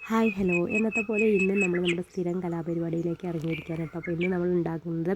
Hi hello എന്നത്തെ പോലെ ഇന്നും നമ്മൾ നമ്മുടെ സ്ഥിരം കലാപരിപാടിയിലേക്ക് ഇറങ്ങിയിരിക്കുകയാണ് കേട്ടോ. അപ്പോൾ ഇന്ന് നമ്മൾ ഉണ്ടാക്കുന്നത്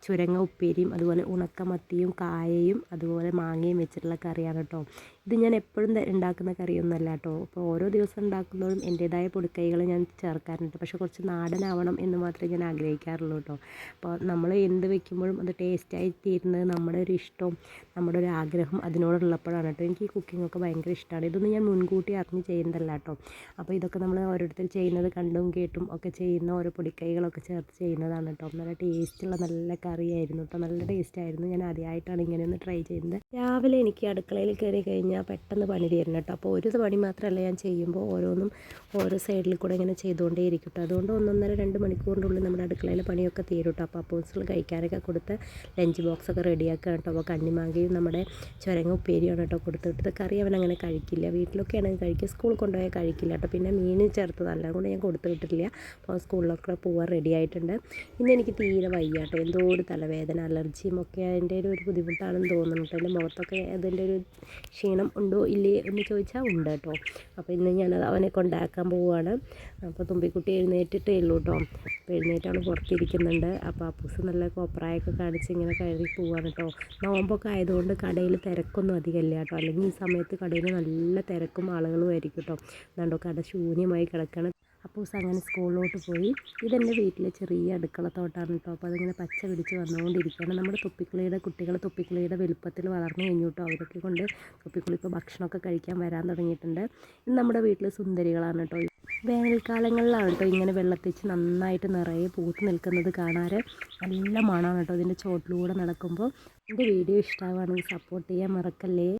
ചുരങ്ങ ഉപ്പേരിയും അതുപോലെ ഉണക്കമത്തിയും കായയും അതുപോലെ മാങ്ങയും വെച്ചിട്ടുള്ള കറിയാണ് കേട്ടോ. ഇത് ഞാൻ എപ്പോഴും ഉണ്ടാക്കുന്ന കറിയൊന്നുമല്ല കേട്ടോ. അപ്പോൾ ഓരോ ദിവസം ഉണ്ടാക്കുന്നതും എൻ്റേതായ പൊടിക്കൈകൾ ഞാൻ ചേർക്കാറുണ്ട്. പക്ഷേ കുറച്ച് നാടനാവണം എന്ന് മാത്രമേ ഞാൻ ആഗ്രഹിക്കാറുള്ളൂ കേട്ടോ. അപ്പോൾ നമ്മൾ എന്ത് വെക്കുമ്പോഴും അത് ടേസ്റ്റായി തീരുന്നത് നമ്മുടെ ഒരു ഇഷ്ടവും നമ്മുടെ ഒരു ആഗ്രഹം അതിനോടുള്ളപ്പോഴാണ് കേട്ടോ. എനിക്ക് ഈ കുക്കിങ്ങൊക്കെ ഭയങ്കര ഇഷ്ടമാണ്. ഇതൊന്നും ഞാൻ മുൻകൂട്ടി അറിഞ്ഞ് ചെയ്യുന്നതല്ല കേട്ടോ. അപ്പോൾ ഇതൊക്കെ നമ്മൾ ഓരോരുത്തർ ചെയ്യുന്നത് കണ്ടും കേട്ടും ഒക്കെ ചെയ്യുന്ന ഓരോ പൊടിക്കൈകളൊക്കെ ചേർത്ത് ചെയ്യുന്നതാണ് കേട്ടോ. നല്ല ടേസ്റ്റുള്ള നല്ല കറിയായിരുന്നു കേട്ടോ. നല്ല ടേസ്റ്റായിരുന്നു. ഞാൻ ആദ്യമായിട്ടാണ് ഇങ്ങനെ ഒന്ന് ട്രൈ ചെയ്യുന്നത്. രാവിലെ എനിക്ക് അടുക്കളയിൽ കയറി കഴിഞ്ഞാൽ പെട്ടെന്ന് പണി തീരണം കേട്ടോ. അപ്പോൾ ഒരു പണി മാത്രമല്ല ഞാൻ ചെയ്യുമ്പോൾ ഓരോന്നും ഓരോ സൈഡിൽ കൂടെ ഇങ്ങനെ ചെയ്തുകൊണ്ടേ ഇരിക്കും കേട്ടോ. അതുകൊണ്ട് 1-1.5-2 മണിക്കൂറിൻ്റെ ഉള്ളിൽ നമ്മുടെ അടുക്കളയിൽ പണിയൊക്കെ തീരും കേട്ടോ. അപ്പോൾ അപ്പോഴ്സിൽ കഴിക്കാനൊക്കെ കൊടുത്ത് ലഞ്ച് ബോക്സൊക്കെ റെഡിയാക്കുക കേട്ടോ. അപ്പോൾ കണ്ണിമാങ്ങയും നമ്മുടെ ചുരങ്ങ ഉപ്പേരിയാണ് കേട്ടോ കൊടുത്തിട്ട്. കറി അവൻ അങ്ങനെ കഴിക്കില്ല. വീട്ടിലൊക്കെ ആണെങ്കിൽ കഴിക്കുക, സ്കൂളിൽ കൊണ്ടുപോയാൽ കഴിക്കില്ല കേട്ടോ. പിന്നെ മീൻ ചേർത്തതല്ല, അതുകൊണ്ട് ഞാൻ കൊടുത്തു വിട്ടിട്ടില്ല. അപ്പോൾ സ്കൂളിലൊക്കെ പോകാൻ റെഡി ആയിട്ടുണ്ട്. ഇന്ന് എനിക്ക് തീരെ വയ്യ കേട്ടോ. എന്തോ ഒരു തലവേദന, അലർജിയും ഒക്കെ അതിൻ്റെ ഒരു ബുദ്ധിമുട്ടാണെന്ന് തോന്നുന്നു കേട്ടോ. എൻ്റെ മുഖത്തൊക്കെ അതിൻ്റെ ഒരു ക്ഷീണം ഉണ്ടോ ഇല്ലേ എന്ന് ചോദിച്ചാൽ ഉണ്ട് കേട്ടോ. അപ്പോൾ ഇന്ന് ഞാനത് അവനെ കൊണ്ടാക്കാൻ പോവുകയാണ്. അപ്പോൾ തുമ്പിക്കുട്ടി എഴുന്നേറ്റിട്ടേ ഉള്ളൂ കേട്ടോ. അപ്പോൾ എഴുന്നേറ്റാണ് പുറത്തിരിക്കുന്നുണ്ട്. അപ്പോൾ അപ്പൂസ് നല്ല കോപ്രായൊക്കെ കാണിച്ച് ഇങ്ങനെ കയറി പോവുകയാണ് കേട്ടോ. നോമ്പൊക്കെ ആയതുകൊണ്ട് കടയിൽ തിരക്കൊന്നും അധികമില്ല കേട്ടോ. അല്ലെങ്കിൽ ഈ സമയത്ത് കടയിൽ നല്ല തിരക്കും ആളുകളും ആയിരിക്കും കേട്ടോ. അതുകൊണ്ടോ കട ശൂന്യമായി കിടക്കണം. അപ്പൂസ് അങ്ങനെ സ്കൂളിലോട്ട് പോയി. ഇതെൻ്റെ വീട്ടിലെ ചെറിയ അടുക്കളത്തോട്ടാണ് കേട്ടോ. അപ്പോൾ അതിങ്ങനെ പച്ച പിടിച്ച് വന്നുകൊണ്ടിരിക്കുകയാണ്. നമ്മുടെ തൊപ്പിക്കിളിയുടെ കുട്ടികൾ തൊപ്പിക്കിളിയുടെ വലുപ്പത്തിൽ വളർന്നു കഴിഞ്ഞു കേട്ടോ. അവരൊക്കെ കൊണ്ട് തൊപ്പിക്കിളി ഇപ്പോൾ ഭക്ഷണമൊക്കെ കഴിക്കാൻ വരാൻ തുടങ്ങിയിട്ടുണ്ട്. ഇത് നമ്മുടെ വീട്ടിൽ സുന്ദരികളാണ് കേട്ടോ. വേനൽക്കാലങ്ങളിലാണ് കേട്ടോ ഇങ്ങനെ വെള്ളത്തിച്ച് നന്നായിട്ട് നിറയെ പൂത്ത് നിൽക്കുന്നത് കാണാൻ നല്ല മണമാണ് കേട്ടോ ഇതിൻ്റെ ചോട്ടിലൂടെ നടക്കുമ്പോൾ. എൻ്റെ വീഡിയോ ഇഷ്ടമാവുകയാണെങ്കിൽ സപ്പോർട്ട് ചെയ്യാൻ മറക്കല്ലേ.